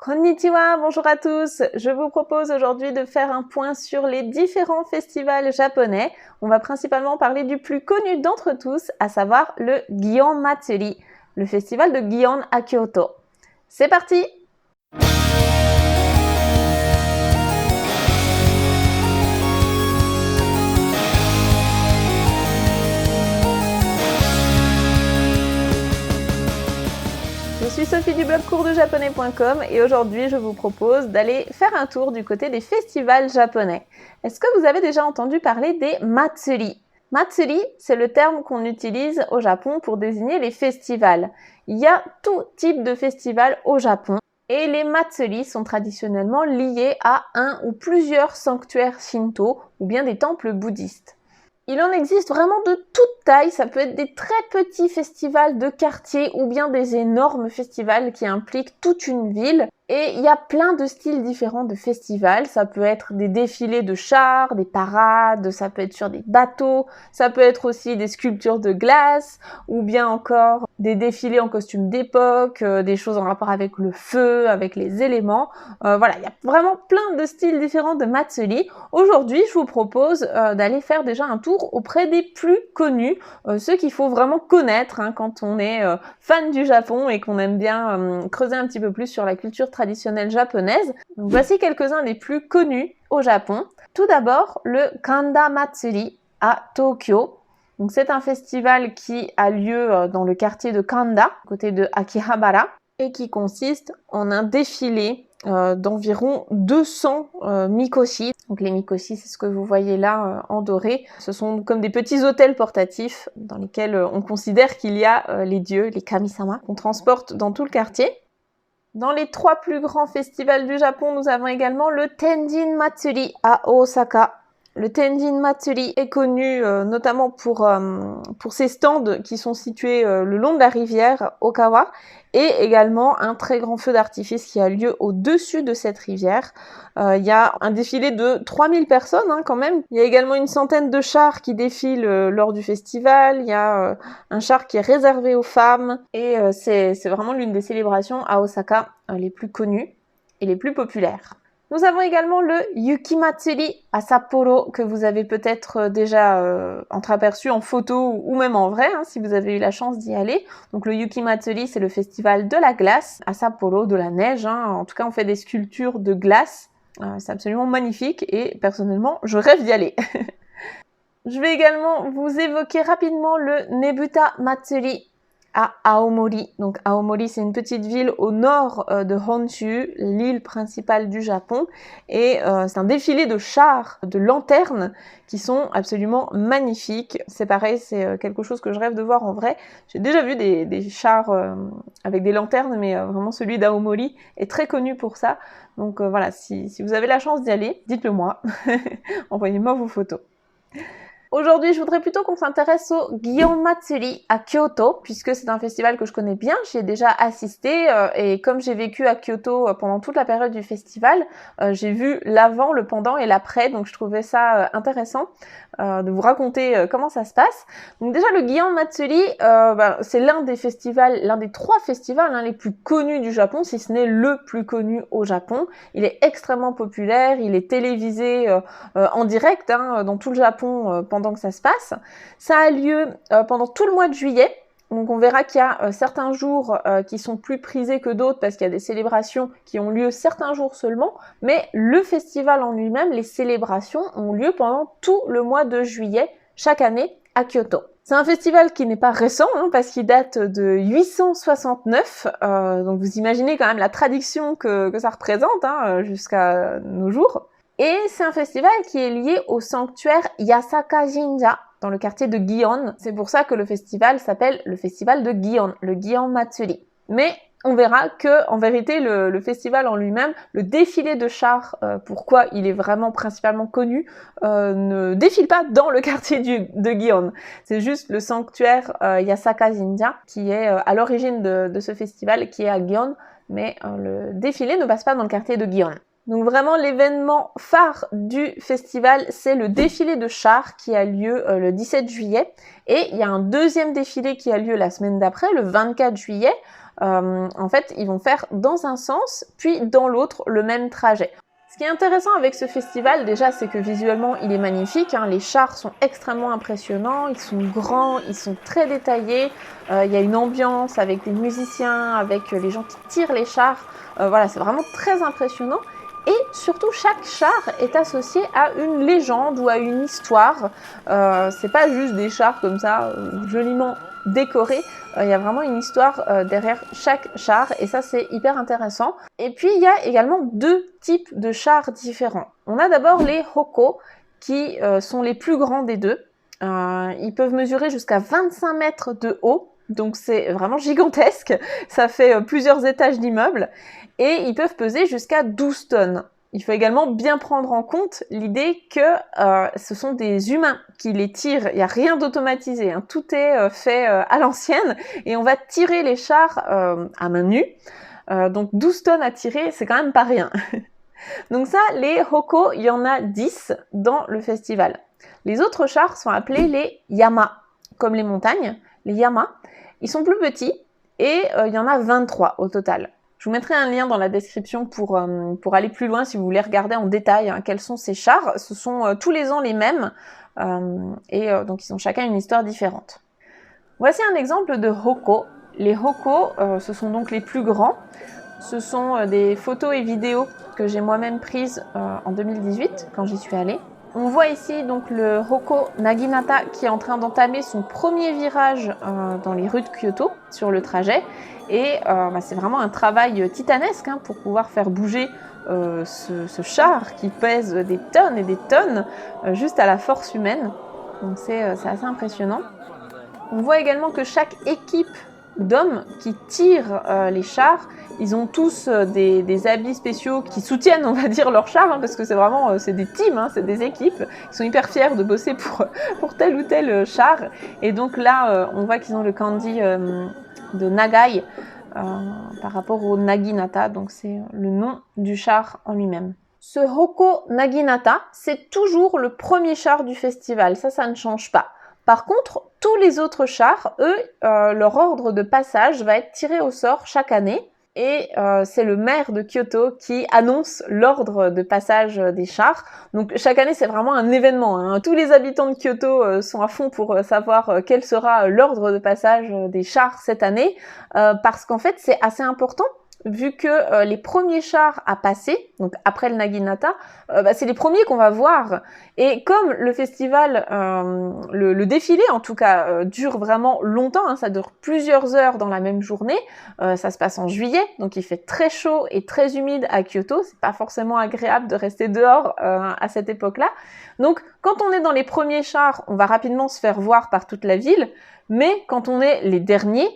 Konnichiwa, bonjour à tous. Je vous propose aujourd'hui de faire un point sur les différents festivals japonais. On va principalement parler du plus connu d'entre tous, à savoir le Gion Matsuri, le festival de Gion à Kyoto. C'est parti! Je suis Sophie du blog coursdejaponais.com et aujourd'hui je vous propose d'aller faire un tour du côté des festivals japonais. Est-ce que vous avez déjà entendu parler des Matsuri? Matsuri, c'est le terme qu'on utilise au Japon pour désigner les festivals. Il y a tout type de festival au Japon et les Matsuri sont traditionnellement liés à un ou plusieurs sanctuaires shinto ou bien des temples bouddhistes. Il en existe vraiment de toute taille, ça peut être des très petits festivals de quartier ou bien des énormes festivals qui impliquent toute une ville. Et il y a plein de styles différents de festivals, ça peut être des défilés de chars, des parades, ça peut être sur des bateaux, ça peut être aussi des sculptures de glace, ou bien encore des défilés en costume d'époque, des choses en rapport avec le feu, avec les éléments. Voilà, il y a vraiment plein de styles différents de Matsuri. Aujourd'hui, je vous propose d'aller faire déjà un tour auprès des plus connus, ceux qu'il faut vraiment connaître quand on est fan du Japon et qu'on aime bien creuser un petit peu plus sur la culture traditionnelle japonaise. Donc, voici quelques-uns des plus connus au Japon. Tout d'abord, le Kanda Matsuri à Tokyo. Donc, c'est un festival qui a lieu dans le quartier de Kanda, à côté de Akihabara, et qui consiste en un défilé d'environ 200 mikoshi. Donc les mikoshi, c'est ce que vous voyez là en doré. Ce sont comme des petits hôtels portatifs dans lesquels on considère qu'il y a les dieux, les kami-sama, qu'on transporte dans tout le quartier. Dans les 3 plus grands festivals du Japon, nous avons également le Tenjin Matsuri à Osaka. Le Tenjin Matsuri est connu notamment pour ses stands qui sont situés le long de la rivière Okawa et également un très grand feu d'artifice qui a lieu au-dessus de cette rivière. Il y a un défilé de 3000 personnes quand même. Il y a également une centaine de chars qui défilent lors du festival. Il y a un char qui est réservé aux femmes et c'est vraiment l'une des célébrations à Osaka les plus connues et les plus populaires. Nous avons également le Yuki Matsuri à Sapporo, que vous avez peut-être déjà entreaperçu en photo ou même en vrai, si vous avez eu la chance d'y aller. Donc le Yuki Matsuri, c'est le festival de la glace à Sapporo, de la neige. En tout cas, on fait des sculptures de glace. C'est absolument magnifique et personnellement, je rêve d'y aller. Je vais également vous évoquer rapidement le Nebuta Matsuri à Aomori. Donc Aomori, c'est une petite ville au nord de Honshu, l'île principale du Japon, et c'est un défilé de chars, de lanternes qui sont absolument magnifiques. C'est pareil, c'est quelque chose que je rêve de voir en vrai. J'ai déjà vu des chars avec des lanternes, mais vraiment celui d'Aomori est très connu pour ça. Donc voilà, si vous avez la chance d'y aller, dites-le moi. Envoyez-moi vos photos. Aujourd'hui, je voudrais plutôt qu'on s'intéresse au Gion Matsuri à Kyoto, puisque c'est un festival que je connais bien, j'y ai déjà assisté, et comme j'ai vécu à Kyoto pendant toute la période du festival, j'ai vu l'avant, le pendant et l'après, donc je trouvais ça intéressant de vous raconter comment ça se passe. Donc déjà, le Gion Matsuri, c'est l'un des 3 festivals les plus connus du Japon, si ce n'est le plus connu au Japon. Il est extrêmement populaire, il est télévisé en direct dans tout le Japon pendant que ça se passe. Ça a lieu pendant tout le mois de juillet. Donc on verra qu'il y a certains jours qui sont plus prisés que d'autres parce qu'il y a des célébrations qui ont lieu certains jours seulement, mais le festival en lui-même, les célébrations ont lieu pendant tout le mois de juillet chaque année à Kyoto. C'est un festival qui n'est pas récent parce qu'il date de 869, donc vous imaginez quand même la tradition que ça représente jusqu'à nos jours. Et c'est un festival qui est lié au sanctuaire Yasaka Jinja dans le quartier de Gion. C'est pour ça que le festival s'appelle le festival de Gion, le Gion Matsuri. Mais on verra que, en vérité, le festival en lui-même, le défilé de chars, pourquoi il est vraiment principalement connu, ne défile pas dans le quartier de Gion. C'est juste le sanctuaire Yasaka Jinja qui est à l'origine de ce festival, qui est à Gion, mais le défilé ne passe pas dans le quartier de Gion. Donc vraiment l'événement phare du festival, c'est le défilé de chars qui a lieu le 17 juillet. Et il y a un deuxième défilé qui a lieu la semaine d'après, le 24 juillet, en fait, ils vont faire dans un sens, puis dans l'autre, le même trajet. Ce qui est intéressant avec ce festival, déjà, c'est que visuellement, il est magnifique. Les chars sont extrêmement impressionnants, ils sont grands, ils sont très détaillés. Il y a une ambiance avec des musiciens, avec les gens qui tirent les chars. Voilà, c'est vraiment très impressionnant. Et surtout, chaque char est associé à une légende ou à une histoire. C'est pas juste des chars comme ça, joliment décorés. Il y a vraiment une histoire derrière chaque char et ça, c'est hyper intéressant. Et puis, il y a également deux types de chars différents. On a d'abord les Hoko, qui sont les plus grands des deux. Ils peuvent mesurer jusqu'à 25 mètres de haut. Donc c'est vraiment gigantesque, ça fait plusieurs étages d'immeubles, et ils peuvent peser jusqu'à 12 tonnes. Il faut également bien prendre en compte l'idée que ce sont des humains qui les tirent, il n'y a rien d'automatisé, tout est fait à l'ancienne, et on va tirer les chars à main nue, donc 12 tonnes à tirer, c'est quand même pas rien. Donc ça, les Hoko, il y en a 10 dans le festival. Les autres chars sont appelés les Yama, comme les montagnes, les Yama. Ils sont plus petits et il y en a 23 au total. Je vous mettrai un lien dans la description pour aller plus loin si vous voulez regarder en détail quels sont ces chars. Ce sont tous les ans les mêmes donc ils ont chacun une histoire différente. Voici un exemple de Hoko. Les Hoko, ce sont donc les plus grands. Ce sont des photos et vidéos que j'ai moi-même prises en 2018 quand j'y suis allée. On voit ici donc le Hoko Naginata qui est en train d'entamer son premier virage dans les rues de Kyoto sur le trajet. Et c'est vraiment un travail titanesque pour pouvoir faire bouger ce char qui pèse des tonnes et des tonnes juste à la force humaine. Donc c'est assez impressionnant. On voit également que chaque équipe d'hommes qui tirent les chars, ils ont tous des habits spéciaux qui soutiennent, on va dire, leurs chars, parce que c'est vraiment c'est des teams, c'est des équipes. Ils sont hyper fiers de bosser pour tel ou tel char. Et donc là, on voit qu'ils ont le kanji de Nagai par rapport au Naginata, donc c'est le nom du char en lui-même. Ce Hoko Naginata, c'est toujours le premier char du festival, ça ne change pas. Par contre, tous les autres chars, eux, leur ordre de passage va être tiré au sort chaque année. Et c'est le maire de Kyoto qui annonce l'ordre de passage des chars. Donc chaque année, c'est vraiment un événement. Tous les habitants de Kyoto sont à fond pour savoir quel sera l'ordre de passage des chars cette année. Parce qu'en fait, c'est assez important. Vu que les premiers chars à passer, donc après le Naginata, c'est les premiers qu'on va voir. Et comme le festival, le défilé en tout cas, dure vraiment longtemps, ça dure plusieurs heures dans la même journée, ça se passe en juillet, donc il fait très chaud et très humide à Kyoto, c'est pas forcément agréable de rester dehors à cette époque-là. Donc quand on est dans les premiers chars, on va rapidement se faire voir par toute la ville, mais quand on est les derniers,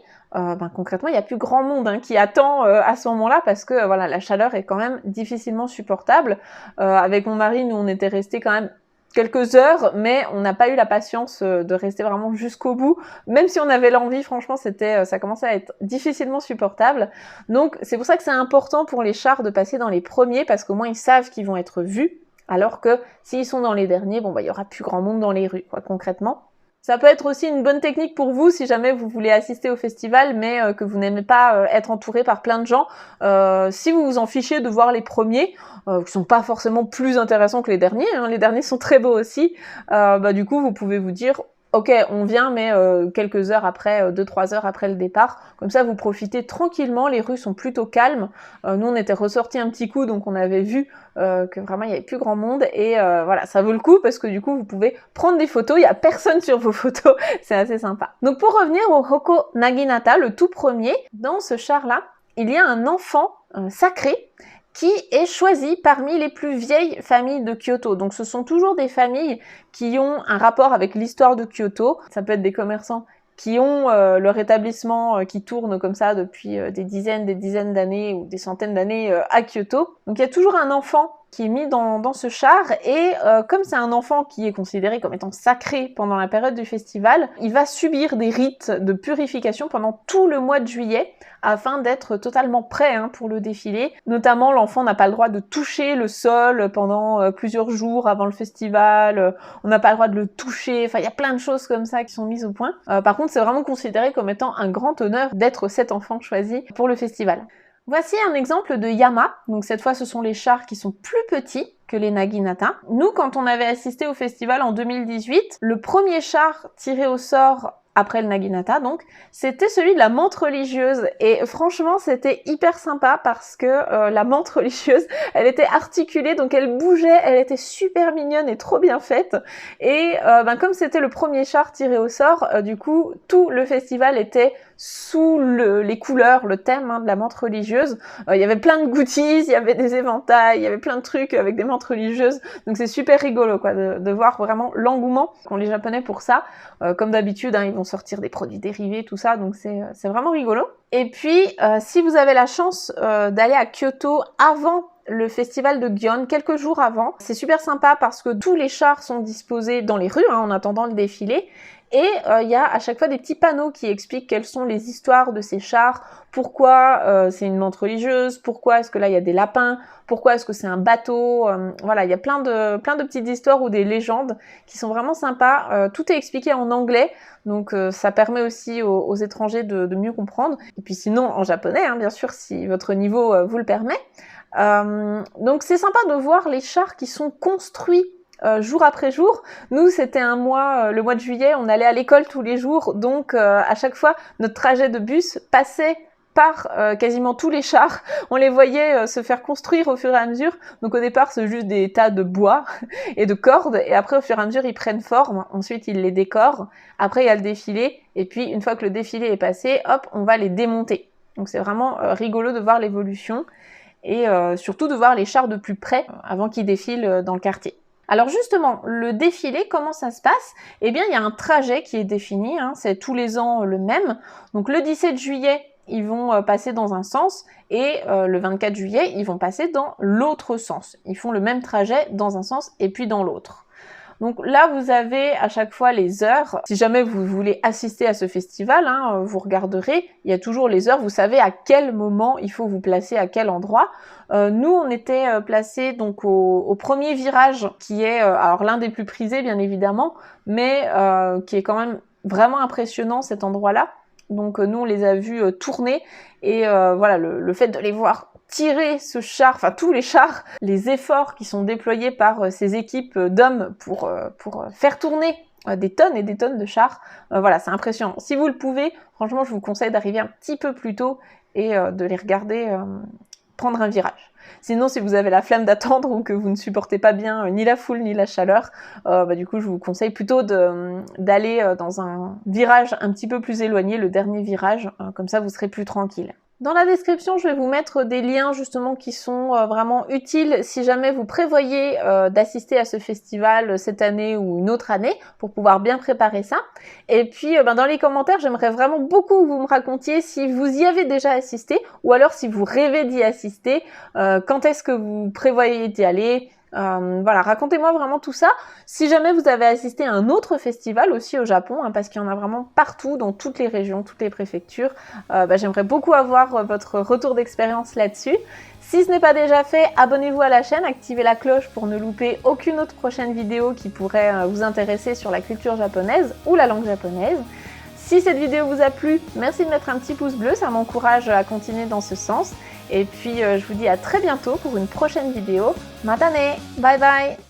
concrètement, il n'y a plus grand monde qui attend à ce moment-là parce que voilà, la chaleur est quand même difficilement supportable. Avec mon mari, nous, on était restés quand même quelques heures, mais on n'a pas eu la patience de rester vraiment jusqu'au bout. Même si on avait l'envie, franchement, ça commençait à être difficilement supportable. Donc, c'est pour ça que c'est important pour les chars de passer dans les premiers parce qu'au moins, ils savent qu'ils vont être vus. Alors que s'ils sont dans les derniers, il y aura plus grand monde dans les rues, concrètement. Ça peut être aussi une bonne technique pour vous si jamais vous voulez assister au festival mais que vous n'aimez pas être entouré par plein de gens. Si vous vous en fichez de voir les premiers, qui sont pas forcément plus intéressants que les derniers, les derniers sont très beaux aussi, du coup vous pouvez vous dire ok, on vient, mais quelques heures après, 2-3 heures après le départ. Comme ça, vous profitez tranquillement. Les rues sont plutôt calmes. Nous, on était ressortis un petit coup, donc on avait vu que vraiment, il n'y avait plus grand monde. Et voilà, ça vaut le coup parce que du coup, vous pouvez prendre des photos. Il n'y a personne sur vos photos. C'est assez sympa. Donc, pour revenir au Hoko Naginata, le tout premier, dans ce char-là, il y a un enfant sacré qui est choisi parmi les plus vieilles familles de Kyoto. Donc ce sont toujours des familles qui ont un rapport avec l'histoire de Kyoto. Ça peut être des commerçants qui ont leur établissement qui tourne comme ça depuis des dizaines d'années ou des centaines d'années à Kyoto. Donc il y a toujours un enfant qui est mis dans ce char et comme c'est un enfant qui est considéré comme étant sacré pendant la période du festival, il va subir des rites de purification pendant tout le mois de juillet afin d'être totalement prêt pour le défilé. Notamment, l'enfant n'a pas le droit de toucher le sol pendant plusieurs jours avant le festival, on n'a pas le droit de le toucher, enfin il y a plein de choses comme ça qui sont mises au point. Par contre, c'est vraiment considéré comme étant un grand honneur d'être cet enfant choisi pour le festival. Voici un exemple de Yama. Donc cette fois, ce sont les chars qui sont plus petits que les Naginata. Nous, quand on avait assisté au festival en 2018, le premier char tiré au sort après le Naginata, donc, c'était celui de la menthe religieuse. Et franchement, c'était hyper sympa parce que la menthe religieuse, elle était articulée, donc elle bougeait, elle était super mignonne et trop bien faite. Et comme c'était le premier char tiré au sort, du coup, tout le festival était sous les couleurs, le thème de la menthe religieuse. Il y avait plein de goodies, il y avait des éventails, il y avait plein de trucs avec des menthes religieuses. Donc c'est super rigolo quoi, de voir vraiment l'engouement qu'ont les Japonais pour ça. Comme d'habitude, ils vont sortir des produits dérivés, tout ça, donc c'est vraiment rigolo. Et puis, si vous avez la chance d'aller à Kyoto avant le festival de Gion, quelques jours avant, c'est super sympa parce que tous les chars sont disposés dans les rues en attendant le défilé. Et il y a à chaque fois des petits panneaux qui expliquent quelles sont les histoires de ces chars, pourquoi c'est une menthe religieuse, pourquoi est-ce que là il y a des lapins, pourquoi est-ce que c'est un bateau, voilà, il y a plein de petites histoires ou des légendes qui sont vraiment sympas. Tout est expliqué en anglais, donc ça permet aussi aux étrangers de mieux comprendre. Et puis sinon en japonais, bien sûr, si votre niveau vous le permet. Donc c'est sympa de voir les chars qui sont construits jour après jour. Nous, c'était un mois, le mois de juillet, on allait à l'école tous les jours, donc à chaque fois, notre trajet de bus passait par quasiment tous les chars. On les voyait se faire construire au fur et à mesure. Donc au départ, c'est juste des tas de bois et de cordes, et après, au fur et à mesure, ils prennent forme. Ensuite, ils les décorent. Après, il y a le défilé, et puis une fois que le défilé est passé, hop, on va les démonter. Donc c'est vraiment rigolo de voir l'évolution, et surtout de voir les chars de plus près avant qu'ils défilent dans le quartier. Alors justement, le défilé, comment ça se passe? Eh bien, il y a un trajet qui est défini, c'est tous les ans le même. Donc le 17 juillet, ils vont passer dans un sens, et le 24 juillet, ils vont passer dans l'autre sens. Ils font le même trajet dans un sens et puis dans l'autre. Donc là, vous avez à chaque fois les heures. Si jamais vous voulez assister à ce festival, vous regarderez, il y a toujours les heures. Vous savez à quel moment il faut vous placer, à quel endroit. Nous, on était placés donc au premier virage, qui est alors l'un des plus prisés, bien évidemment, mais qui est quand même vraiment impressionnant, cet endroit-là. Donc nous, on les a vus tourner, et voilà, le fait de les voir tirer ce char, enfin tous les chars, les efforts qui sont déployés par ces équipes d'hommes pour faire tourner des tonnes et des tonnes de chars, voilà, c'est impressionnant. Si vous le pouvez, franchement, je vous conseille d'arriver un petit peu plus tôt et de les regarder prendre un virage. Sinon, si vous avez la flemme d'attendre ou que vous ne supportez pas bien ni la foule ni la chaleur, du coup, je vous conseille plutôt d'aller dans un virage un petit peu plus éloigné, le dernier virage, comme ça vous serez plus tranquille. Dans la description, je vais vous mettre des liens justement qui sont vraiment utiles si jamais vous prévoyez d'assister à ce festival cette année ou une autre année pour pouvoir bien préparer ça. Et puis dans les commentaires, j'aimerais vraiment beaucoup que vous me racontiez si vous y avez déjà assisté ou alors si vous rêvez d'y assister, quand est-ce que vous prévoyez d'y aller. Voilà, racontez-moi vraiment tout ça. Si jamais vous avez assisté à un autre festival aussi au Japon, parce qu'il y en a vraiment partout, dans toutes les régions, toutes les préfectures, j'aimerais beaucoup avoir votre retour d'expérience là-dessus. Si ce n'est pas déjà fait, abonnez-vous à la chaîne, activez la cloche pour ne louper aucune autre prochaine vidéo qui pourrait vous intéresser sur la culture japonaise ou la langue japonaise. Si cette vidéo vous a plu, merci de mettre un petit pouce bleu, ça m'encourage à continuer dans ce sens. Et puis je vous dis à très bientôt pour une prochaine vidéo. Mata ne! Bye bye!